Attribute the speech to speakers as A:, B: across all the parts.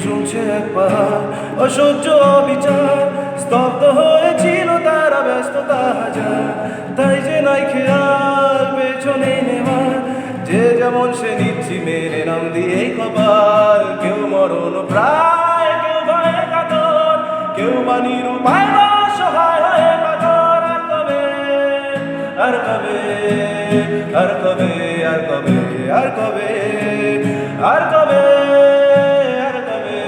A: ঝুলছে এক পাহাড় অসহ্য বিচার, স্তব্ধ হয়েছিল তারা ব্যস্ততা হাজার। তাই যে নাই খেয়াল পেছনে নেওয়ার, যে যেমন সে নিচ্ছি মেরে নাম দিয়ে কপাল। কেউ মরণ প্রায়, কেউ ভয়ে কাতর, কেউ বা নিরুপায় বা সহায় হয়ে পাথর। আর কবে, আর কবে, আর কবে, আর কবে, আর কবে, আর কবে,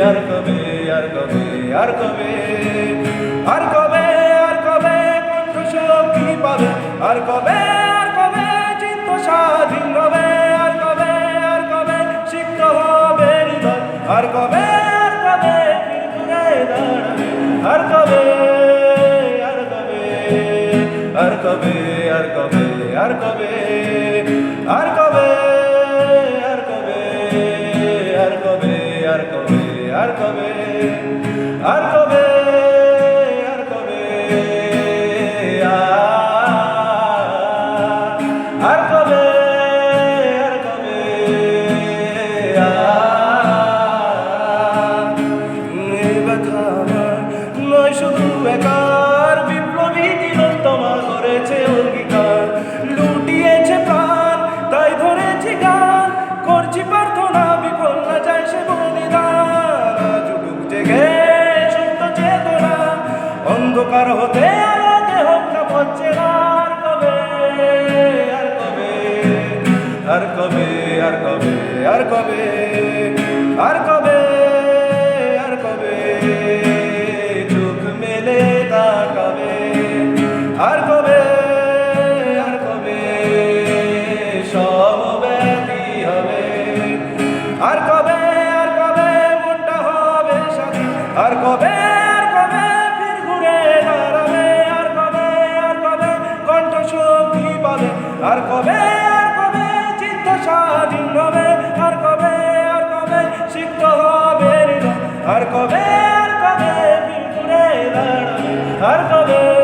A: আর কবে, আর কবে, আর কবে, আর কবে, আর কবে কণ্ঠ শক্তি পাবে, আর কবে, আর কবে চিত্ত স্বাধীন হবে, আর কবে, আর কবে সিক্ত হবে হৃদয়, আর কবে, আর কবে ফিরে ঘুরে দাঁড়াবে, আর কবে, আর কবে, আর কবে, আর কবে, আর কবে, আর কবে, আর কবে, আর কবে, আর কবে, আর কবে, আর কবে, আর কবে, আর কবে, আর কবে, এই ব্যথা আমার নয় শুধু একার, বিপ্লবী তিলোত্তমা করেছে অঙ্গীকার। লুটিয়েছে প্রাণ তাই ধরেছি গান, করছি প্রার্থনা বিফল না যায় সে বলিদান। আজ ডুব জেগে সুপ্ত চেতনা, অন্ধকার হতে আলোকে হোক না পথে। আর কবে, আর কবে, আর কবে, আর কবে, আর কবে, আর কবে, আর কবে চোখ মেলে তাকাবে, আর কবে, আর কবে সমব্যথী হবে, আর কবে, আর কবে মনটা হবে স্বাধীন, আর কবে, আর কবে ফির ঘুরে দাঁড়াবে, আর কবে, আর কবে কণ্ঠ শক্তি পাবে, আর কবে, আর কবে চিত্ত স্বাধীন হবে, আর কবে, আর কবে সিক্ত হবে হৃদয়, আর কবে, আর কবে ফির ঘুরে দাঁড়াবে, আর কবে।